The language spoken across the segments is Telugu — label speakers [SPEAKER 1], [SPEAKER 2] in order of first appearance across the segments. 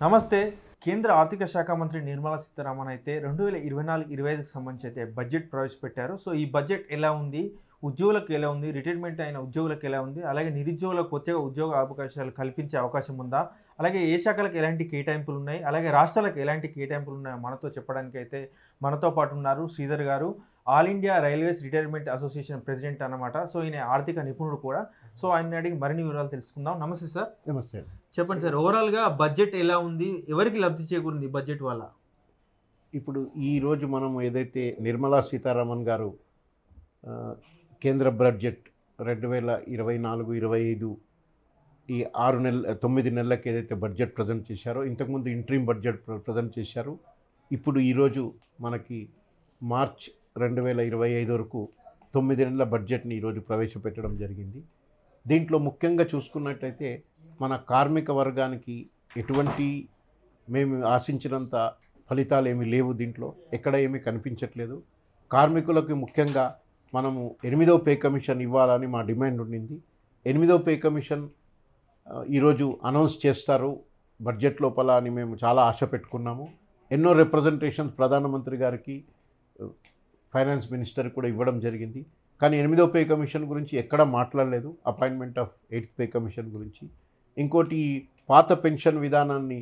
[SPEAKER 1] నమస్తే. కేంద్ర ఆర్థిక శాఖ మంత్రి నిర్మలా సీతారామన్ అయితే 2024-25కి సంబంధించి అయితే బడ్జెట్ ప్రవేశపెట్టారు. సో, ఈ బడ్జెట్ ఎలా ఉంది? ఉద్యోగులకు ఎలా ఉంది? రిటైర్మెంట్ అయిన ఉద్యోగులకు ఎలా ఉంది? అలాగే నిరుద్యోగులకు కొత్తగా ఉద్యోగ అవకాశాలు కల్పించే అవకాశం ఉందా? అలాగే ఏ శాఖలకు ఎలాంటి కేటాయింపులు ఉన్నాయి? అలాగే రాష్ట్రాలకు ఎలాంటి కేటాయింపులు ఉన్నాయో మనతో చెప్పడానికైతే మనతో పాటు ఉన్నారు శ్రీధర్ గారు. All India railways retirement association president అన్నమాట. సో, ఈయన ఆర్థిక నిపుణుడు కూడా. సో, ఆయన్ని అడిగి మరిన్ని వివరాలు తెలుసుకుందాం. నమస్తే సార్.
[SPEAKER 2] నమస్తే.
[SPEAKER 1] చెప్పండి సార్. ఓవరాల్‌గా బడ్జెట్ ఎలా ఉంది? ఎవరికి లబ్ధి చేకూరింది బడ్జెట్ వల్ల?
[SPEAKER 2] ఇప్పుడు ఈరోజు మనం ఏదైతే నిర్మలా సీతారామన్ గారు కేంద్ర బడ్జెట్ 2024-25 ఈ 9 నెలలకు ఏదైతే బడ్జెట్ ప్రజెంట్ చేశారో, ఇంతకుముందు ఇంట్రీమ్ బడ్జెట్ ప్రజెంట్ చేశారు. ఇప్పుడు ఈరోజు మనకి మార్చ్ 2025 వరకు 9 నెలల బడ్జెట్ని ఈరోజు ప్రవేశపెట్టడం జరిగింది. దీంట్లో ముఖ్యంగా చూసుకున్నట్టయితే మన కార్మిక వర్గానికి ఎటువంటి మేము ఆశించినంత ఫలితాలు ఏమీ లేవు. దీంట్లో ఎక్కడ ఏమీ కనిపించట్లేదు. కార్మికులకు ముఖ్యంగా మనము 8వ పే కమిషన్ ఇవ్వాలని మా డిమాండ్ ఉండింది. 8వ పే కమిషన్ ఈరోజు అనౌన్స్ చేస్తారు బడ్జెట్ లోపల అని మేము చాలా ఆశ పెట్టుకున్నాము. ఎన్నో రిప్రజెంటేషన్స్ ప్రధానమంత్రి గారికి, ఫైనాన్స్ మినిస్టర్ కూడా ఇవ్వడం జరిగింది. కానీ 8వ పే కమిషన్ గురించి ఎక్కడా మాట్లాడలేదు. Appointment of 8th pay commission గురించి. ఇంకోటి, పాత పెన్షన్ విధానాన్ని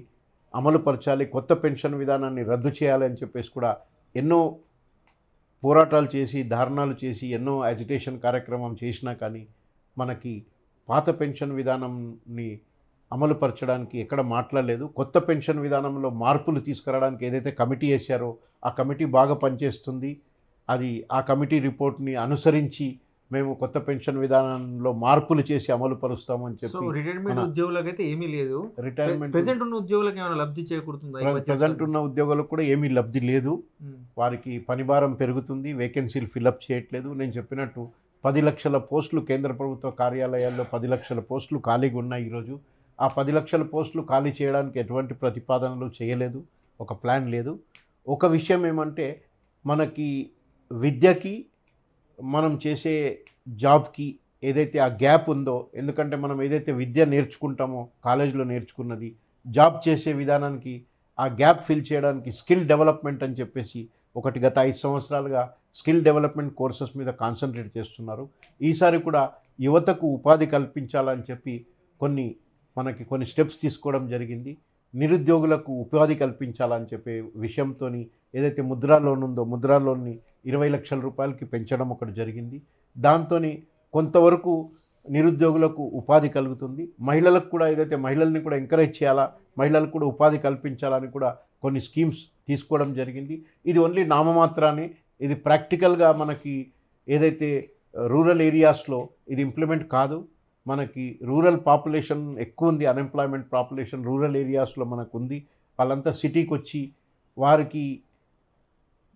[SPEAKER 2] అమలుపరచాలి, కొత్త పెన్షన్ విధానాన్ని రద్దు చేయాలి అని చెప్పేసి కూడా ఎన్నో పోరాటాలు చేసి, ధారణాలు చేసి, ఎన్నో అజిటేషన్ కార్యక్రమం చేసినా కానీ మనకి పాత పెన్షన్ విధానాన్ని అమలుపరచడానికి ఎక్కడ మాట్లాడలేదు. కొత్త పెన్షన్ విధానంలో మార్పులు తీసుకురావడానికి ఏదైతే కమిటీ వేశారో ఆ కమిటీ బాగా పనిచేస్తుంది. అది ఆ కమిటీ రిపోర్ట్ని అనుసరించి మేము కొత్త పెన్షన్ విధానంలో మార్పులు చేసి అమలు పరుస్తామని చెప్పి.
[SPEAKER 1] సో, రిటైర్మెంట్ ఉద్యోగులకైతే ఏమీ లేదు.
[SPEAKER 2] రిటైర్మెంట్
[SPEAKER 1] ప్రెజెంట్ ఉన్న ఉద్యోగులకు ఏమైనా లబ్ధి చేకూరుతుందా?
[SPEAKER 2] ప్రజెంట్ ఉన్న ఉద్యోగులకు కూడా ఏమీ లబ్ధి లేదు. వారికి పనిభారం పెరుగుతుంది, వేకెన్సీలు ఫిలప్ చేయట్లేదు. నేను చెప్పినట్టు 10 లక్షల పోస్టులు కేంద్ర ప్రభుత్వ కార్యాలయాల్లో 10 లక్షల పోస్టులు ఖాళీగా ఉన్నాయి ఈరోజు. ఆ 10 లక్షల పోస్టులు ఖాళీ చేయడానికి ఎటువంటి ప్రతిపాదనలు చేయలేదు, ఒక ప్లాన్ లేదు. ఒక విషయం ఏమంటే, మనకి విద్యకి మనం చేసే జాబ్కి ఏదైతే ఆ గ్యాప్ ఉందో, ఎందుకంటే మనం ఏదైతే విద్య నేర్చుకుంటామో కాలేజీలో నేర్చుకున్నది జాబ్ చేసే విధానానికి ఆ గ్యాప్ ఫిల్ చేయడానికి స్కిల్ డెవలప్మెంట్ అని చెప్పేసి ఒకటి గత 5 సంవత్సరాలుగా స్కిల్ డెవలప్మెంట్ కోర్సెస్ మీద కాన్సన్ట్రేట్ చేస్తున్నారు. ఈసారి కూడా యువతకు ఉపాధి కల్పించాలని చెప్పి కొన్ని స్టెప్స్ తీసుకోవడం జరిగింది. నిరుద్యోగులకు ఉపాధి కల్పించాలని చెప్పే విషయంతో ఏదైతే ముద్రా లోన్ ఉందో, ముద్రా లోన్ని 20 లక్షల రూపాయలకి పెంచడం ఒకటి జరిగింది. దాంతో కొంతవరకు నిరుద్యోగులకు ఉపాధి కలుగుతుంది. మహిళలకు కూడా ఏదైతే మహిళల్ని కూడా ఎంకరేజ్ చేయాలా, మహిళలకు కూడా ఉపాధి కల్పించాలని కూడా కొన్ని స్కీమ్స్ తీసుకోవడం జరిగింది. ఇది ఓన్లీ నామమాత్రాన్ని, ఇది ప్రాక్టికల్గా మనకి ఏదైతే రూరల్ ఏరియాస్లో ఇది ఇంప్లిమెంట్ కాదు. మనకి రూరల్ పాపులేషన్ ఎక్కువ ఉంది, అన్ఎంప్లాయ్మెంట్ పాపులేషన్ రూరల్ ఏరియాస్లో మనకు ఉంది. వాళ్ళంతా సిటీకి వచ్చి వారికి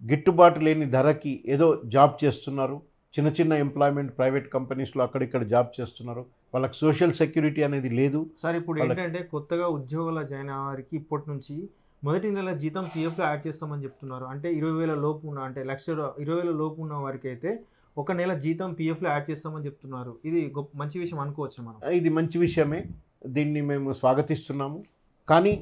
[SPEAKER 2] గిట్టుబాటు లేని ధరకి ఏదో జాబ్ చేస్తున్నారు. చిన్న చిన్న ఎంప్లాయ్మెంట్ ప్రైవేట్ కంపెనీస్లో అక్కడిక్కడ జాబ్ చేస్తున్నారు. వాళ్ళకి సోషల్ సెక్యూరిటీ అనేది లేదు.
[SPEAKER 1] సార్, ఇప్పుడు ఏంటంటే కొత్తగా ఉద్యోగుల జాయిన్ వారికి ఇప్పటి నుంచి మొదటి నెల జీతం పీఎఫ్లో యాడ్ చేస్తామని చెప్తున్నారు. అంటే 20,000 లోపు ఉన్న, అంటే 20,000 లోపు ఉన్న వారికి అయితే ఒక నెల జీతం పీఎఫ్లో యాడ్ చేస్తామని చెప్తున్నారు. ఇది మంచి విషయం అనుకోవచ్చు మనం.
[SPEAKER 2] ఇది మంచి విషయమే, దీన్ని మేము స్వాగతిస్తున్నాము. కానీ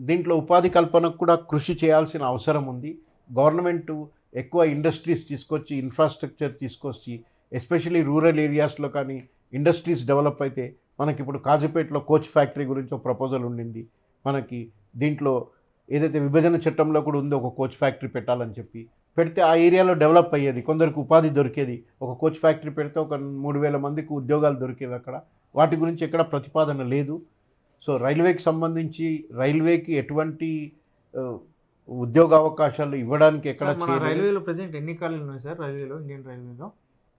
[SPEAKER 2] దీంట్లో ఉపాధి కల్పనకు కూడా కృషి చేయాల్సిన అవసరం ఉంది. గవర్నమెంట్ ఎక్కువ ఇండస్ట్రీస్ తీసుకొచ్చి, ఇన్ఫ్రాస్ట్రక్చర్ తీసుకొచ్చి, ఎస్పెషల్లీ రూరల్ ఏరియాస్లో కానీ ఇండస్ట్రీస్ డెవలప్ అయితే, మనకి ఇప్పుడు కాజీపేటలో కోచ్ ఫ్యాక్టరీ గురించి ఒక ప్రపోజల్ ఉండింది. మనకి దీంట్లో ఏదైతే విభజన చట్టంలో కూడా ఉందో ఒక కోచ్ ఫ్యాక్టరీ పెట్టాలని చెప్పి పెడితే ఆ ఏరియాలో డెవలప్ అయ్యేది, కొందరికి ఉపాధి దొరికేది. ఒక కోచ్ ఫ్యాక్టరీ పెడితే ఒక 3,000 మందికి ఉద్యోగాలు దొరికేవి అక్కడ. వాటి గురించి ఎక్కడ ప్రతిపాదన లేదు. సో రైల్వేకి సంబంధించి రైల్వేకి ఎటువంటి ఉద్యోగ అవకాశాలు ఇవ్వడానికి ఎక్కడ
[SPEAKER 1] రైల్వేలో ప్రెజెంట్ ఎన్ని ఖాళీలు ఉన్నాయి సార్?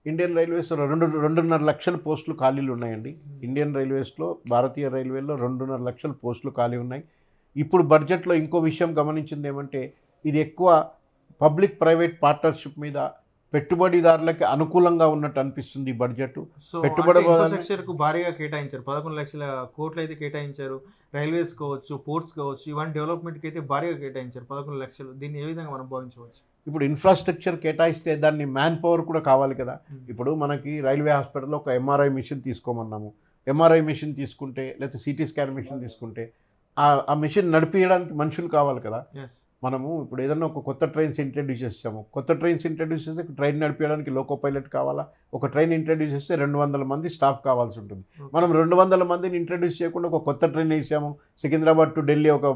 [SPEAKER 2] ఇండియన్ రైల్వేస్ 2.5 లక్షల పోస్టులు ఖాళీలు ఉన్నాయండి. ఇండియన్ రైల్వేస్లో, భారతీయ రైల్వేలో 2.5 లక్షల పోస్టులు ఖాళీ ఉన్నాయి. ఇప్పుడు బడ్జెట్లో ఇంకో విషయం గమనించింది ఏమంటే, ఇది ఎక్కువ పబ్లిక్ ప్రైవేట్ పార్ట్నర్షిప్ మీద పెట్టుబడిదారులకి అనుకూలంగా ఉన్నట్టు అనిపిస్తుంది ఈ బడ్జెట్.
[SPEAKER 1] ఇన్ఫ్రాస్ట్రక్చర్కు భారీగా కేటాయించారు. 11 లక్షల కోట్లు అయితే కేటాయించారు. రైల్వేస్ కావచ్చు, పోర్ట్స్ కావచ్చు, ఇవన్నీ డెవలప్మెంట్కి అయితే భారీగా కేటాయించారు 11 లక్షలు. దీన్ని ఏ విధంగా మనం భావించవచ్చు?
[SPEAKER 2] ఇప్పుడు ఇన్ఫ్రాస్ట్రక్చర్ కేటాయిస్తే దాన్ని మ్యాన్ పవర్ కూడా కావాలి కదా. ఇప్పుడు మనకి రైల్వే హాస్పిటల్లో ఒక ఎంఆర్ఐ మిషన్ తీసుకోమన్నాము. ఎంఆర్ఐ మిషన్ తీసుకుంటే, లేకపోతే సిటీ స్కాన్ మిషన్ తీసుకుంటే ఆ మెషిన్ నడిపించడానికి మనుషులు కావాలి కదా.
[SPEAKER 1] ఎస్.
[SPEAKER 2] మనము ఇప్పుడు ఏదన్నా ఒక కొత్త ట్రైన్స్ ఇంట్రడ్యూస్ చేస్తాము, కొత్త ట్రైన్స్ ఇంట్రడ్యూస్ చేస్తే ట్రైన్ నడిపించడానికి లోకో పైలట్ కావాలా, ఒక ట్రైన్ ఇంట్రడ్యూస్ చేస్తే 200 మంది స్టాఫ్ కావాల్సి ఉంటుంది. మనం 200 మందిని ఇంట్రడ్యూస్ చేయకుండా ఒక కొత్త ట్రైన్ వేసాము, సికింద్రాబాద్ టు ఢిల్లీ ఒక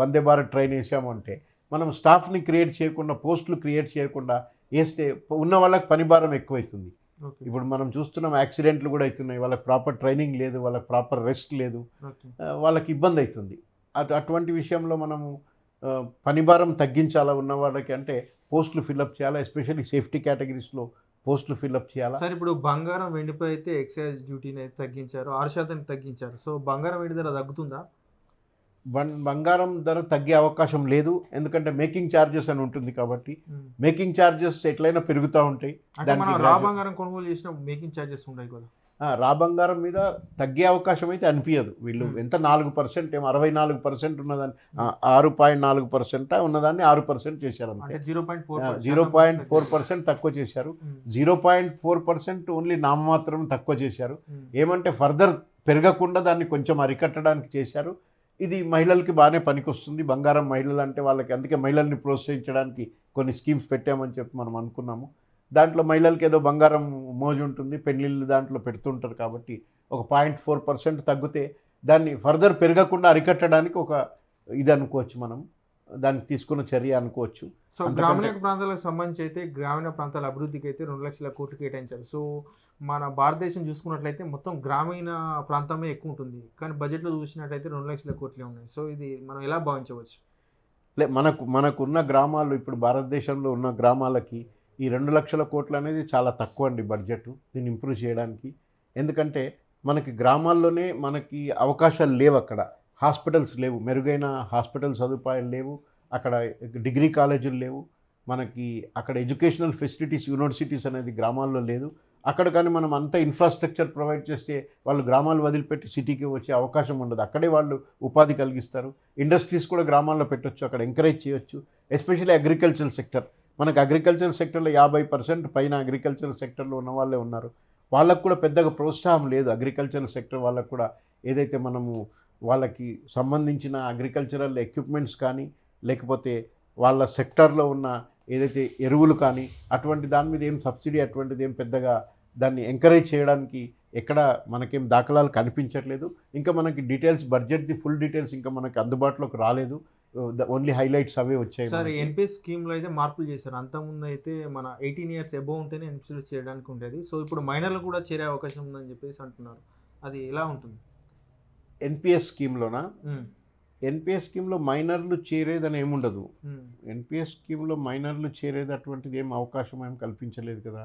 [SPEAKER 2] వందే భారత్ ట్రైన్ వేసాము అంటే మనం స్టాఫ్ని క్రియేట్ చేయకుండా, పోస్టులు క్రియేట్ చేయకుండా వేస్తే ఉన్న వాళ్ళకి పని భారం ఎక్కువైతుంది.
[SPEAKER 1] ఓకే.
[SPEAKER 2] ఇప్పుడు మనం చూస్తున్నాం యాక్సిడెంట్లు కూడా అవుతున్నాయి, వాళ్ళకి ప్రాపర్ ట్రైనింగ్ లేదు, వాళ్ళకి ప్రాపర్ రెస్ట్ లేదు,
[SPEAKER 1] ఓకే.
[SPEAKER 2] వాళ్ళకి ఇబ్బంది అవుతుంది. అటువంటి విషయంలో మనము పని భారం తగ్గించాలా ఉన్న వాళ్ళకి, అంటే పోస్టులు ఫిల్అప్ చేయాలా, ఎస్పెషల్లీ సేఫ్టీ కేటగిరీస్లో పోస్టులు ఫిల్అప్ చేయాలా.
[SPEAKER 1] సార్ ఇప్పుడు బంగారం వెండిపై అయితే ఎక్సైజ్ డ్యూటీని అయితే తగ్గించారు, 6% తగ్గించారు. సో బంగారం వెండి ధర తగ్గుతుందా?
[SPEAKER 2] బంగారం ధర తగ్గే అవకాశం లేదు, ఎందుకంటే మేకింగ్ ఛార్జెస్ అని ఉంటుంది కాబట్టి. మేకింగ్ ఛార్జెస్ ఎట్లయినా పెరుగుతూ ఉంటాయి.
[SPEAKER 1] అంటే మనం రా బంగారం కొనుగోలు చేసిన మేకింగ్ ఛార్జెస్ ఉంటాయి కదా.
[SPEAKER 2] రా బంగారం మీద తగ్గే అవకాశం అయితే అనిపించదు. వీళ్ళు ఎంత 4% ఏమో 64% ఉన్నదాన్ని 6.4% ఉన్నదాన్ని 6% చేశారు అంతే. 0.4% తక్కువ చేశారు. 0.4% ఓన్లీ నామమాత్రం తక్కువ చేశారు. ఏమంటే ఫర్దర్ పెరగకుండా దాన్ని కొంచెం అరికట్టడానికి చేశారు. ఇది మహిళలకి బాగానే పనికొస్తుంది. బంగారం మహిళలు అంటే వాళ్ళకి, అందుకే మహిళల్ని ప్రోత్సహించడానికి కొన్ని స్కీమ్స్ పెట్టామని చెప్పి మనం అనుకున్నాము. దాంట్లో మహిళలకి ఏదో బంగారం మోజు ఉంటుంది, పెళ్ళిళ్ళు దాంట్లో పెడుతుంటారు కాబట్టి ఒక 0.4% తగ్గితే దాన్ని ఫర్దర్ పెరగకుండా అరికట్టడానికి ఒక ఇది అనుకోవచ్చు, మనం దానికి తీసుకున్న చర్య అనుకోవచ్చు.
[SPEAKER 1] సో గ్రామీణ ప్రాంతాలకు సంబంధించి అయితే గ్రామీణ ప్రాంతాల అభివృద్ధికి అయితే 2 లక్షల కోట్లు కేటాయించారు. సో మన భారతదేశం చూసుకున్నట్లయితే మొత్తం గ్రామీణ ప్రాంతమే ఎక్కువ ఉంటుంది, కానీ బడ్జెట్లో చూసినట్లయితే 2 లక్షల కోట్లే ఉన్నాయి. సో ఇది మనం ఎలా భావించవచ్చు?
[SPEAKER 2] మనకున్న గ్రామాలు, ఇప్పుడు భారతదేశంలో ఉన్న గ్రామాలకి ఈ 2 లక్షల కోట్లు అనేది చాలా తక్కువ అండి బడ్జెట్ దీన్ని ఇంప్రూవ్ చేయడానికి. ఎందుకంటే మనకి గ్రామాల్లోనే మనకి అవకాశాలు లేవు, అక్కడ హాస్పిటల్స్ లేవు, మెరుగైన హాస్పిటల్ సదుపాయాలు లేవు, అక్కడ డిగ్రీ కాలేజీలు లేవు, మనకి అక్కడ ఎడ్యుకేషనల్ ఫెసిలిటీస్, యూనివర్సిటీస్ అనేది గ్రామాల్లో లేదు. అక్కడ కానీ మనం అంత ఇన్ఫ్రాస్ట్రక్చర్ ప్రొవైడ్ చేస్తే వాళ్ళు గ్రామాలు వదిలిపెట్టి సిటీకి వచ్చే అవకాశం ఉండదు. అక్కడే వాళ్ళు ఉపాధి కలిగిస్తారు. ఇండస్ట్రీస్ కూడా గ్రామాల్లో పెట్టొచ్చు, అక్కడ ఎంకరేజ్ చేయొచ్చు. ఎస్పెషల్లీ అగ్రికల్చరల్ సెక్టర్, మనకు అగ్రికల్చరల్ సెక్టర్లో 50% పైన అగ్రికల్చరల్ సెక్టర్లో ఉన్న వాళ్ళే ఉన్నారు. వాళ్ళకు కూడా పెద్దగా ప్రోత్సాహం లేదు. అగ్రికల్చరల్ సెక్టర్ వాళ్ళకు కూడా ఏదైతే మనము వాళ్ళకి సంబంధించిన అగ్రికల్చరల్ ఎక్విప్మెంట్స్ కానీ, లేకపోతే వాళ్ళ సెక్టర్లో ఉన్న ఏదైతే ఎరువులు కానీ, అటువంటి దాని మీద ఏం సబ్సిడీ అటువంటిది ఏం పెద్దగా దాన్ని ఎంకరేజ్ చేయడానికి ఎక్కడ మనకేం దాఖలాలు కనిపించట్లేదు. ఇంకా మనకి డీటెయిల్స్, బడ్జెట్ది ఫుల్ డీటెయిల్స్ ఇంకా మనకి అందుబాటులోకి రాలేదు. ఓన్లీ హైలైట్స్ అవే వచ్చాయి.
[SPEAKER 1] సార్ ఎన్పిఎస్ స్కీమ్లో అయితే మార్పులు చేశారు. అంతకుముందు అయితే మన 18 years అబోవ్ ఉంటేనే ఎన్పిఎస్ చేయడానికి ఉండేది. సో ఇప్పుడు మైనర్లు కూడా చేరే అవకాశం ఉందని చెప్పేసి అంటున్నారు. అది ఎలా ఉంటుంది?
[SPEAKER 2] ఎన్పిఎస్ స్కీమ్లోనా? ఎన్పిఎస్ స్కీమ్లో మైనర్లు చేరేదని ఏముండదు. ఎన్పిఎస్ స్కీమ్లో మైనర్లు చేరేది అటువంటిది ఏం అవకాశం ఏం కల్పించలేదు కదా.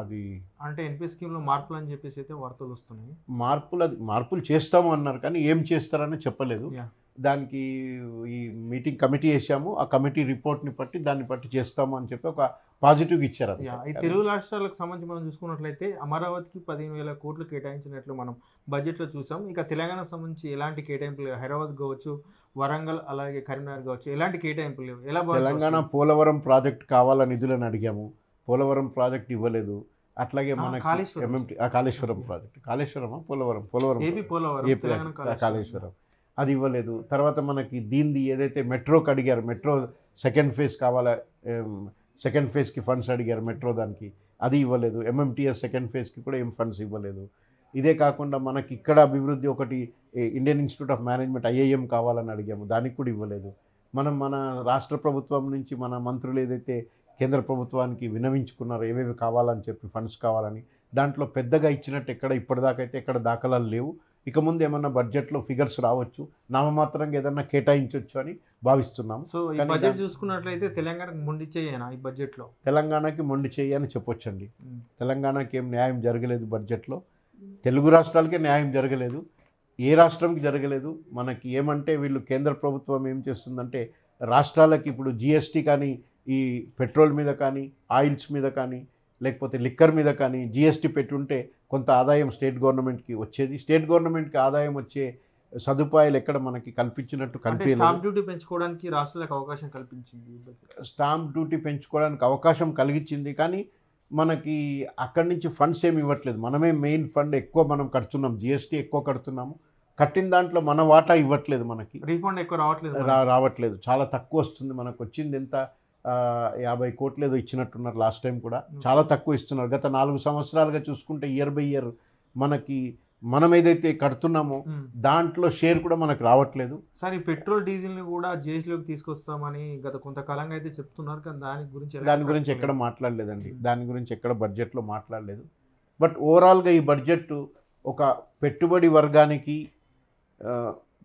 [SPEAKER 2] అది
[SPEAKER 1] అంటే ఎన్పిఎస్ స్కీమ్లో మార్పులు అని చెప్పేసి అయితే వార్తలు వస్తున్నాయి.
[SPEAKER 2] మార్పులు చేస్తాము అన్నారు, కానీ ఏం చేస్తారని చెప్పలేదు. దానికి ఈ మీటింగ్ కమిటీ వేసాము, ఆ కమిటీ రిపోర్ట్ని బట్టి దాన్ని బట్టి చేస్తాము అని చెప్పి ఒక పాజిటివ్గా ఇచ్చారు.
[SPEAKER 1] ఈ తెలుగు రాష్ట్రాలకు సంబంధించి మనం చూసుకున్నట్లయితే అమరావతికి 15,000 కోట్లు కేటాయించినట్లు మనం బడ్జెట్లో చూసాం. ఇక తెలంగాణకు సంబంధించి ఎలాంటి కేటాయింపులు లేవు. హైదరాబాద్ కావచ్చు, వరంగల్, అలాగే కరీంనగర్ కావచ్చు, ఎలాంటి కేటాయింపులు లేవు. ఎలా
[SPEAKER 2] తెలంగాణ పోలవరం ప్రాజెక్ట్ కావాలని నిధులను అడిగాము, పోలవరం ప్రాజెక్ట్ ఇవ్వలేదు. అట్లాగే మనకి కాళేశ్వరం ప్రాజెక్ట్, పోలవరం కాళేశ్వరం అది ఇవ్వలేదు. తర్వాత మనకి దీనిది ఏదైతే మెట్రోకి అడిగారు, మెట్రో సెకండ్ ఫేజ్ కావాలా, సెకండ్ ఫేజ్కి ఫండ్స్ అడిగారు మెట్రో, దానికి అది ఇవ్వలేదు. ఎంఎంటీఎస్ సెకండ్ ఫేజ్కి కూడా ఏం ఫండ్స్ ఇవ్వలేదు. ఇదే కాకుండా మనకి ఇక్కడ అభివృద్ధి ఒకటి Indian institute of management IIM కావాలని అడిగాము, దానికి కూడా ఇవ్వలేదు. మన రాష్ట్ర ప్రభుత్వం నుంచి మన మంత్రులు ఏదైతే కేంద్ర ప్రభుత్వానికి విన్నవించుకున్నారో ఏవేవి కావాలని చెప్పి ఫండ్స్ కావాలని, దాంట్లో పెద్దగా ఇచ్చినట్టు ఇప్పటిదాకైతే ఎక్కడ దాఖలాలు లేవు. ఇక ముందు ఏమన్నా బడ్జెట్లో ఫిగర్స్ రావచ్చు, నామమాత్రంగా ఏదన్నా కేటాయించవచ్చు అని భావిస్తున్నాం.
[SPEAKER 1] సో ఈ బడ్జెట్ చూసుకున్నట్లయితే తెలంగాణకు మొండి చేయనా ఈ బడ్జెట్లో?
[SPEAKER 2] తెలంగాణకి మొండి చేయి అని చెప్పొచ్చండి. తెలంగాణకి ఏం న్యాయం జరగలేదు బడ్జెట్లో, తెలుగు రాష్ట్రాలకే న్యాయం జరగలేదు, ఏ రాష్ట్రంకి జరగలేదు. మనకి ఏమంటే వీళ్ళు కేంద్ర ప్రభుత్వం ఏం చేస్తుందంటే రాష్ట్రాలకి ఇప్పుడు GST కానీ, ఈ పెట్రోల్ మీద కానీ, ఆయిల్స్ మీద కానీ, లేకపోతే లిక్కర్ మీద కానీ GST పెట్టుంటే కొంత ఆదాయం స్టేట్ గవర్నమెంట్కి వచ్చేది. స్టేట్ గవర్నమెంట్కి ఆదాయం వచ్చే సదుపాయాలు ఎక్కడ మనకి కల్పించినట్టు కల్పించలేదు.
[SPEAKER 1] స్టాంప్ డ్యూటీ పెంచుకోవడానికి రాష్ట్రాలకు అవకాశం కల్పించింది.
[SPEAKER 2] స్టాంప్ డ్యూటీ పెంచుకోవడానికి అవకాశం కలిగించింది, కానీ మనకి అక్కడి నుంచి ఫండ్స్ ఏమి ఇవ్వట్లేదు. మనమే మెయిన్ ఫండ్ ఎక్కువ మనం కడుతున్నాం, GST ఎక్కువ కడుతున్నాము. కట్టిన దాంట్లో మన వాటా ఇవ్వట్లేదు మనకి,
[SPEAKER 1] రీఫండ్ ఎక్కువ రావట్లేదు
[SPEAKER 2] రావట్లేదు, చాలా తక్కువ వస్తుంది. మనకు వచ్చింది ఎంత 50 కోట్లు ఏదో ఇచ్చినట్టున్నారు లాస్ట్ టైం కూడా, చాలా తక్కువ ఇస్తున్నారు. గత 4 సంవత్సరాలుగా చూసుకుంటే ఇయర్ బై ఇయర్ మనకి మనం ఏదైతే కడుతున్నామో దాంట్లో షేర్ కూడా మనకు రావట్లేదు.
[SPEAKER 1] సార్ ఈ పెట్రోల్ డీజిల్ని కూడా జిఎస్టీలోకి తీసుకొస్తామని గత కొంతకాలంగా అయితే చెప్తున్నారు, కానీ
[SPEAKER 2] దాని గురించి ఎక్కడ మాట్లాడలేదండి, దాని గురించి ఎక్కడ బడ్జెట్లో మాట్లాడలేదు. బట్ ఓవరాల్గా ఈ బడ్జెట్ ఒక పెట్టుబడి వర్గానికి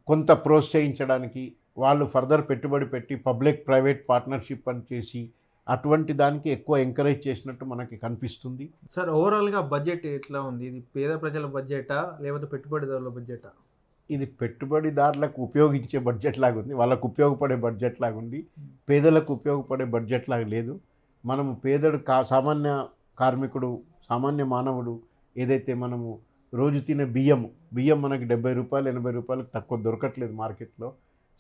[SPEAKER 2] కొంత ప్రోత్సహించడానికి, వాళ్ళు ఫర్దర్ పెట్టుబడి పెట్టి పబ్లిక్ ప్రైవేట్ పార్ట్నర్షిప్ అని చేసి అటువంటి దానికి ఎక్కువ ఎంకరేజ్ చేసినట్టు మనకి కనిపిస్తుంది.
[SPEAKER 1] సార్ ఓవరాల్గా బడ్జెట్ ఎట్లా ఉంది? ఇది పేద ప్రజల బడ్జెటా లేకపోతే పెట్టుబడిదారుల బడ్జెటా?
[SPEAKER 2] ఇది పెట్టుబడిదారులకు ఉపయోగించే బడ్జెట్ లాగా ఉంది, వాళ్ళకు ఉపయోగపడే బడ్జెట్ లాగా ఉంది, పేదలకు ఉపయోగపడే బడ్జెట్ లాగా లేదు. మనము పేదడు సామాన్య కార్మికుడు, సామాన్య మానవుడు ఏదైతే మనము రోజు తినే బియ్యం మనకి 70 రూపాయలు 80 రూపాయలకు తక్కువ దొరకట్లేదు మార్కెట్లో.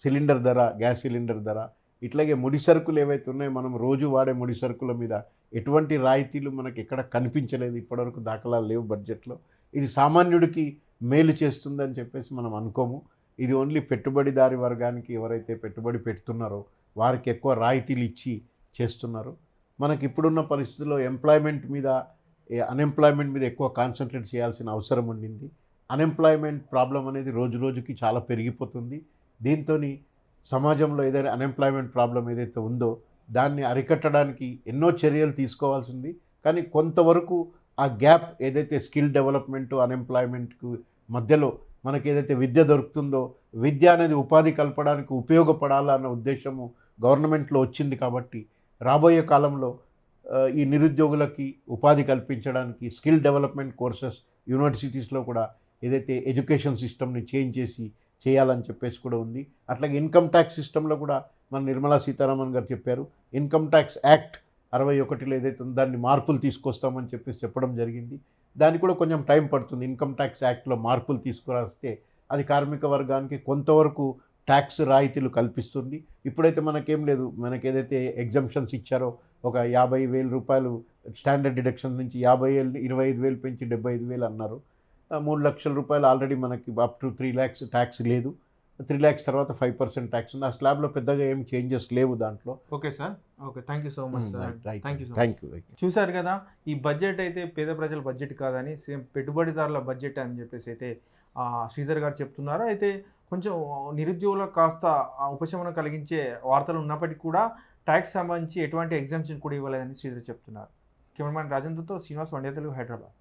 [SPEAKER 2] సిలిండర్ ధర, గ్యాస్ సిలిండర్ ధర, ఇట్లాగే ముడి సరుకులు ఏవైతే ఉన్నాయో మనం రోజు వాడే ముడి సరుకుల మీద ఎటువంటి రాయితీలు మనకి ఎక్కడ కనిపించలేదు, ఇప్పటివరకు దాఖలాలు లేవు బడ్జెట్లో. ఇది సామాన్యుడికి మేలు చేస్తుందని చెప్పేసి మనం అనుకోము. ఇది ఓన్లీ పెట్టుబడిదారి వర్గానికి, ఎవరైతే పెట్టుబడి పెడుతున్నారో వారికి ఎక్కువ రాయితీలు ఇచ్చి చేస్తున్నారు. మనకి ఇప్పుడున్న పరిస్థితుల్లో అన్ఎంప్లాయ్మెంట్ మీద ఎక్కువ కాన్సన్ట్రేట్ చేయాల్సిన అవసరం ఉండింది. అన్ఎంప్లాయ్మెంట్ ప్రాబ్లం అనేది రోజు రోజుకి చాలా పెరిగిపోతుంది. దీంతో సమాజంలో ఏదైనా అన్ఎంప్లాయ్మెంట్ ప్రాబ్లం ఏదైతే ఉందో దాన్ని అరికట్టడానికి ఎన్నో చర్యలు తీసుకోవాల్సింది. కానీ కొంతవరకు ఆ గ్యాప్ ఏదైతే స్కిల్ డెవలప్మెంట్ అన్ఎంప్లాయ్మెంట్కు మధ్యలో మనకి ఏదైతే విద్య దొరుకుతుందో, విద్య అనేది ఉపాధి కల్పడానికి ఉపయోగపడాలన్న ఉద్దేశము గవర్నమెంట్లో వచ్చింది. కాబట్టి రాబోయే కాలంలో ఈ నిరుద్యోగులకి ఉపాధి కల్పించడానికి స్కిల్ డెవలప్మెంట్ కోర్సెస్ యూనివర్సిటీస్లో కూడా ఏదైతే ఎడ్యుకేషన్ సిస్టమ్ని చేయాలని చెప్పేసి కూడా ఉంది. అట్లాగే ఇన్కమ్ ట్యాక్స్ సిస్టంలో కూడా మన నిర్మలా సీతారామన్ గారు చెప్పారు, ఇన్కమ్ ట్యాక్స్ యాక్ట్ 61లో ఏదైతే ఉందో దాన్ని మార్పులు తీసుకొస్తామని చెప్పేసి చెప్పడం జరిగింది. దానికి కూడా కొంచెం టైం పడుతుంది. ఇన్కమ్ ట్యాక్స్ యాక్ట్లో మార్పులు తీసుకురాస్తే అది కార్మిక వర్గానికి కొంతవరకు ట్యాక్స్ రాయితీలు కల్పిస్తుంది. ఇప్పుడైతే మనకేం లేదు, మనకి ఏదైతే ఎగ్జంప్షన్స్ ఇచ్చారో ఒక 50,000 రూపాయలు స్టాండర్డ్ డిడక్షన్ నుంచి 25,000 పెంచి 75,000 అన్నారు. 3 లక్షల రూపాయలు ఆల్రెడీ మనకి అప్ టు 3 lakhs ట్యాక్స్ లేదు. 3 lakhs తర్వాత 5% ట్యాక్స్ ఉంది. ఆ స్లాబ్లో పెద్దగా ఏం చేంజెస్ లేవు దాంట్లో.
[SPEAKER 1] Okay sir, okay, thank you so much sir.
[SPEAKER 2] Thank you.
[SPEAKER 1] చూశారు కదా, ఈ బడ్జెట్ అయితే పేద ప్రజల బడ్జెట్ కాదని, సేమ్ పెట్టుబడిదారుల బడ్జెట్ అని చెప్పేసి అయితే శ్రీధర్ గారు చెప్తున్నారు. అయితే కొంచెం నిరుద్యోగులకు కాస్త ఉపశమనం కలిగించే వార్తలు ఉన్నప్పటికీ కూడా ట్యాక్స్ సంబంధించి ఎటువంటి ఎగ్జామ్షన్ కూడా ఇవ్వలేదని శ్రీధర్ చెప్తున్నారు. కెమెరామ్యాన్ రాజేంద్రతో శ్రీనివాస్, వన్ డే తెలుగు, హైదరాబాద్.